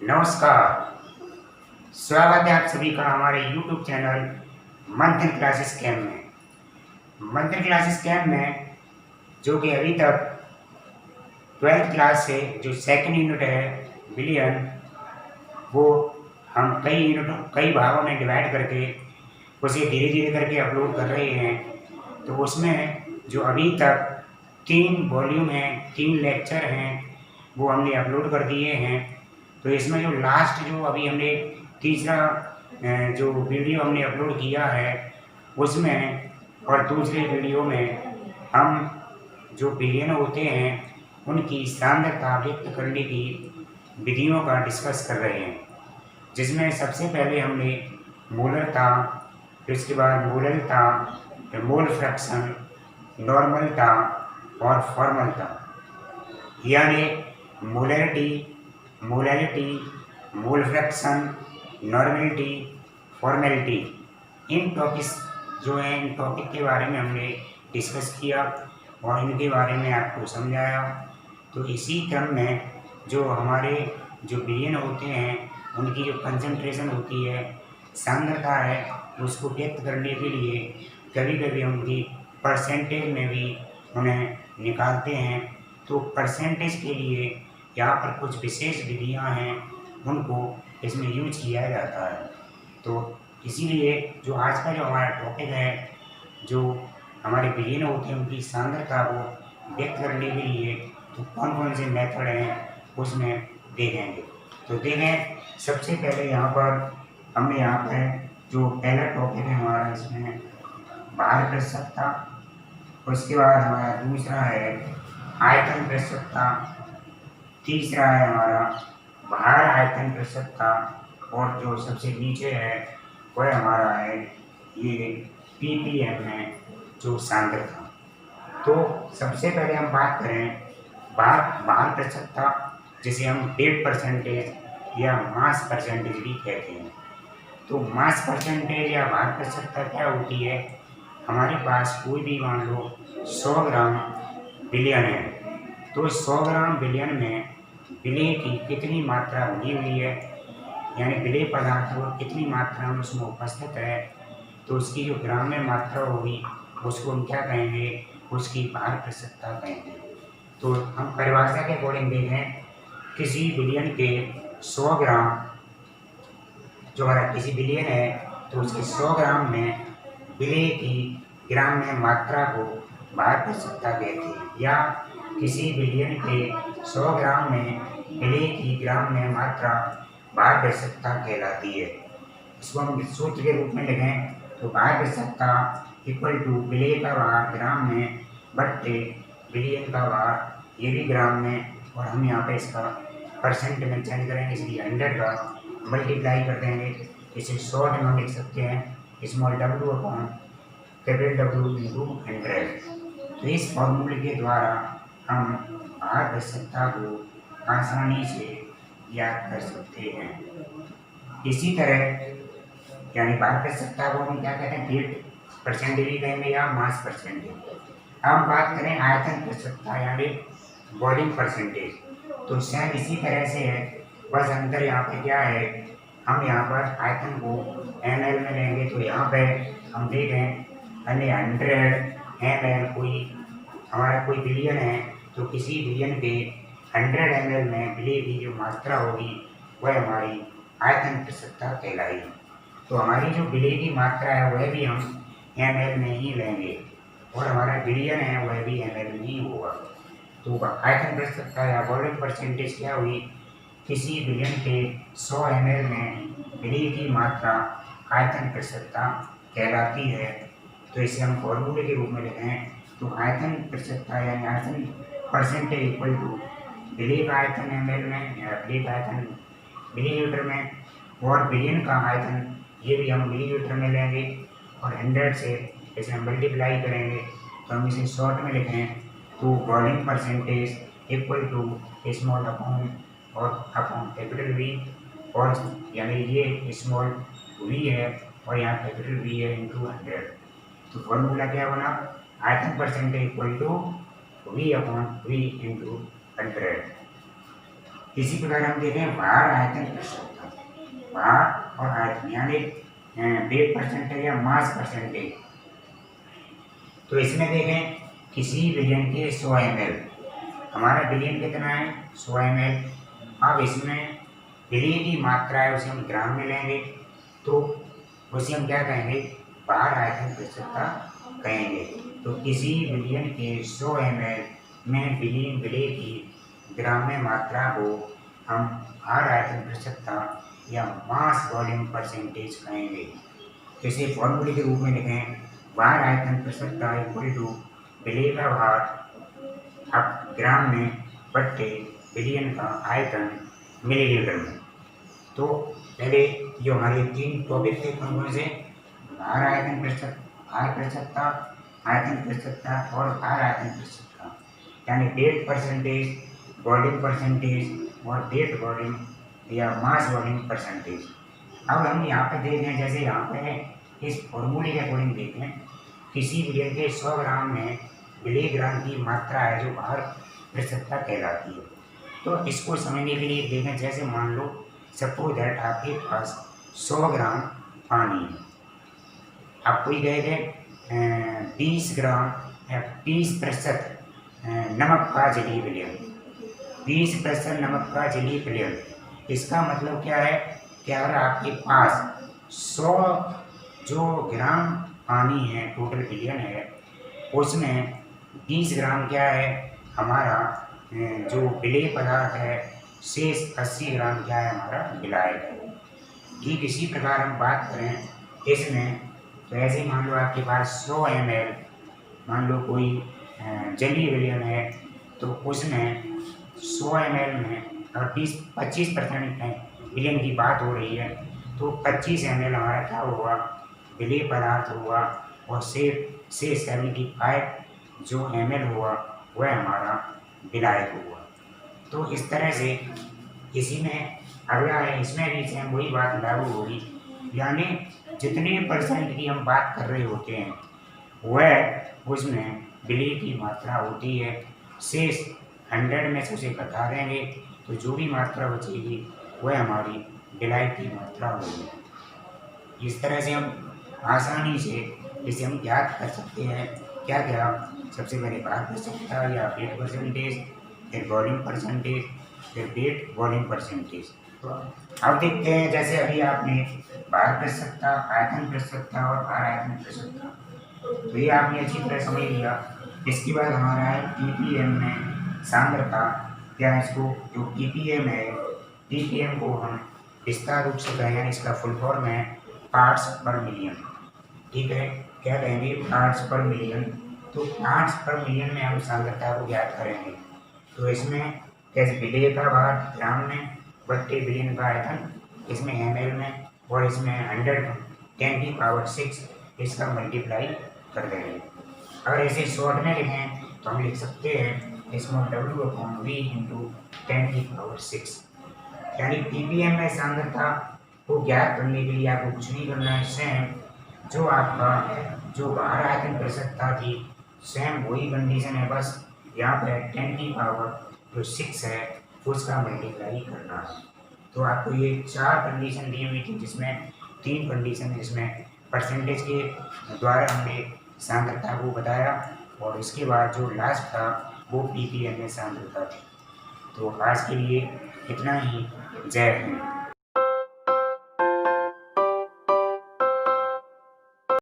नमस्कार, स्वागत है आप सभी का हमारे YouTube चैनल मंथन क्लासेस कैम्प में। मंथन क्लासेस कैम्प में जो कि अभी तक 12th क्लास से जो सेकंड यूनिट है बिलियन, वो हम कई भागों में डिवाइड करके उसे धीरे धीरे करके अपलोड कर रहे हैं। तो उसमें जो अभी तक 3 वॉल्यूम हैं, 3 लेक्चर हैं, वो हमने अपलोड कर दिए हैं। तो इसमें जो लास्ट जो अभी हमने तीसरा जो वीडियो हमने अपलोड किया है उसमें और दूसरे वीडियो में हम जो बिलियन होते हैं उनकी सांद्रता व्यक्त करने की विधियों का डिस्कस कर रहे हैं, जिसमें सबसे पहले हमने मोलरता, फिर उसके बाद मोललता, फिर मोल फ्रैक्शन, नॉर्मलता और फॉर्मलता, यानी molarity, molality, mole fraction, normality, formality, इन टॉपिक्स जो हैं इन टॉपिक के बारे में हमने डिस्कस किया और इनके बारे में आपको समझाया। तो इसी क्रम में जो हमारे जो बिलियन होते हैं उनकी जो कंसंट्रेशन होती है, सांद्रता है, उसको व्यक्त करने के लिए कभी कभी हम उनकी परसेंटेज में भी उन्हें निकालते हैं। तो परसेंटेज के लिए यहाँ पर कुछ विशेष विधियाँ हैं, उनको इसमें यूज किया जाता है। तो इसीलिए जो आज का जो हमारा टॉपिक है, जो हमारे बिलियन होते हैं उनकी सांद्रता को व्यक्त करने के लिए तो कौन कौन से मेथड हैं उसमें देखेंगे। तो देखें, सबसे पहले यहाँ पर हमने यहाँ पर जो पहला टॉपिक है हमारा, इसमें भार प्रतिशतता, उसके बाद हमारा दूसरा है आयतन प्रतिशतता, तीसरा है हमारा भार आयतन प्रतिशतता और जो सबसे नीचे है वह हमारा है ये पीपीएम में जो सांद्रता। तो सबसे पहले हम बात करें भार प्रतिशतता, जिसे हम वेट परसेंटेज या मास परसेंटेज भी कहते हैं। तो मास परसेंटेज या भार प्रतिशतता क्या होती है? हमारे पास कोई भी मान लो 100 ग्राम बिलियन है, तो 100 ग्राम बिलियन में विलेय की कितनी मात्रा बनी हुई है, यानी विलेय पदार्थ को कितनी मात्रा में उसमें उपस्थित है, तो उसकी जो ग्राम में मात्रा होगी उसको हम क्या कहेंगे? उसकी भार प्रतिशतता कहेंगे। तो हम परिभाषा के अकॉर्डिंग देखें, किसी बिलियन के 100 ग्राम जो हमारा किसी बिलियन है तो उसके 100 ग्राम में विलेय की ग्राम में मात्रा को भार प्रतिशतता कहते हैं, या किसी बिलियन के 100 ग्राम में विलेय की ग्राम में मात्रा भार प्रतिशतता कहलाती है। इसको हम सूत्र के रूप में लिखें तो भार प्रतिशतता इक्वल टू विलेय का भार ग्राम में बट्टे बिलियन का भार, ये भी ग्राम में, और हम यहाँ पे इसका परसेंट में चेंज करेंगे, इसलिए 100 का मल्टीप्लाई कर देंगे। इसे शॉर्ट में लिख सकते हैं small w upon capital W into 100। तो इस फॉर्मूले के द्वारा हम भार प्रतिशतता को आसानी से याद कर सकते हैं। इसी तरह यानी भार प्रतिशतता को हम क्या कहते हैं? वेट परसेंटेज भी कहेंगे या मास परसेंटेज। अब बात करें आयतन प्रतिशतता यानी वॉल्यूम परसेंटेज, तो सेम इसी तरह से है, बस अंतर यहाँ पे क्या है, हम यहाँ पर आयतन को ml में लेंगे। तो यहाँ पे हम देखें 100 ml, हमारा कोई बिलियन है तो किसी बिलियन के 100 ml में विलेय की जो मात्रा होगी वह हमारी आयतन प्रतिशतता कहलाएगी। तो हमारी जो विलेय की मात्रा है वह भी हम ml में ही लेंगे और हमारा बिलियन है वह भी ml में ही होगा। तो आयतन प्रतिशतता या वॉल्यूम परसेंटेज क्या हुई? किसी बिलियन के 100 ml में विलेय की मात्रा आयतन प्रतिशतता कहलाती है। तो इसे हम फॉर्मूले के रूप में लिखें तो आयतन प्रतिशतता यानी आयतन परसेंटेज इक्वल टू विलेय का आयतन ml में या विलेय का आयतन मिलीलीटर में, और बिलियन का आयतन ये भी हम मिलीलीटर में लेंगे और 100 से इसे हम मल्टीप्लाई करेंगे। तो हम इसे शॉर्ट में लिखें तो volume percentage equal to small upon और अपॉन कैपिटल वी, और यानी ये स्मॉल वी है और यहाँ कैपिटल वी है इंटू 100। तो फॉर्मूला क्या बना? आयतन percentage equal to V upon V into 100। इसी प्रकार हम देखें भार आयतन प्रतिशतता, भार और आयतन यानी वेट परसेंटेज या मास परसेंटेज। तो इसमें देखें किसी विलयन के 100 ml, हमारा विलयन कितना है 100 ml। अब इसमें विलय की मात्रा है उसे हम ग्राम में लेंगे, तो उसे हम क्या कहेंगे भार आयतन प्रतिशतता कहेंगे। तो किसी विलयन के 100 ml में विलय की ग्राम में मात्रा को हम भार आयतन प्रतिशतता या मास वॉल्यूम परसेंटेज कहेंगे। इसे फॉर्मूले के रूप में लिखें भार आयतन प्रतिशतता इक्वल टू विलय का भार अब ग्राम में बट्टे विलयन का आयतन मिलीलीटर में। तो पहले जो हमारे 3 टॉपिक थे कौन से, भार आयतन प्रतिशत, भार प्रतिशतता, आयतन प्रतिशतता और भार आयतन प्रतिशतता, यानी वेट परसेंटेज, वॉल्यूम परसेंटेज और वेट वॉल्यूम या मास वॉल्यूम परसेंटेज। अब हम यहाँ पे देख रहे हैं, जैसे यहाँ पे इस फॉर्मूले के अकॉर्डिंग देखें किसी विलयन के 100 ग्राम में मिलीग्राम की मात्रा है जो भार प्रतिशतता कहलाती है। तो इसको समझने के लिए देखें, जैसे मान लो सपोज दैट आपके पास 100 ग्राम पानी है, आप कोई गए थे 20 ग्राम या 20% नमक का जलीय विलयन, 20% नमक का जलीय विलयन। इसका मतलब क्या है कि अगर आपके पास 100 जो ग्राम पानी है टोटल विलयन है, उसमें 20 ग्राम क्या है हमारा जो विलेय पदार्थ है, शेष 80 ग्राम क्या है हमारा विलायक है। ठीक इसी प्रकार हम बात करें इसमें, तो ऐसे मान लो आपके पास 100 ml मान लो कोई जलीय विलयन है, तो उसमें 100 ml में अगर 25% विलयन की बात हो रही है, तो 25 ml हमारा क्या होगा विलेय पदार्थ होगा, और शेष 75 जो ml हुआ वह हमारा विलायक हुआ। तो इस तरह से इसी में अगला है, इसमें भी सेम वही बात लागू होगी, यानी जितने परसेंट की हम बात कर रहे होते हैं वह उसमें विलय की मात्रा होती है, शेष 100 में से उसे घटा देंगे तो जो भी मात्रा बचेगी वह हमारी विलायक की मात्रा होगी। इस तरह से हम आसानी से इसे हम ज्ञात कर सकते हैं। क्या क्या, सबसे पहले भार प्रतिशतता या वेट परसेंटेज, फिर वॉल्यूम परसेंटेज, फिर वेट वॉल्यूम परसेंटेज। तो अब देखते हैं, जैसे अभी आपने भार प्रतिशतता, आयतन प्रतिशतता और भार आयतन प्रतिशतता, तो ये आपने अच्छी तरह समझ लिया। इसके बाद हमारा है ppm में सांद्रता, या इसको जो ppm है, ppm को हम विस्तार रूप से कहें, इसका फुल फॉर्म है पार्ट्स पर मिलियन। ठीक है, क्या कहेंगे पार्ट्स पर मिलियन। तो पार्ट्स पर मिलियन में हम सांद्रता को ज्ञात करेंगे। तो इसमें कैसे विलय का भार ग्राम में बट्टे विलयन का आयतन, इसमें ml में, और इसमें 110⁶ इसका मल्टीप्लाई कर देंगे। अगर इसे शॉर्ट में लिखें तो हम लिख सकते हैं इसमें W/V × 10⁶, यानी ppm में सांद्रता को ज्ञात करने के लिए आपको कुछ नहीं करना है, सेम जो आपका जो भार आयतन प्रतिशतता थी सेम वही कंडीशन है, बस यहाँ पे 10⁶ है उसका मल्टीप्लाई करना है। तो आपको ये 4 कंडीशन दी हुई थी, जिसमें 3 कंडीशन इसमें परसेंटेज के द्वारा हमने सांद्रता को बताया, और इसके बाद जो लास्ट था वो ppm में सांद्रता थी। तो आज के लिए इतना ही। जय हिंद।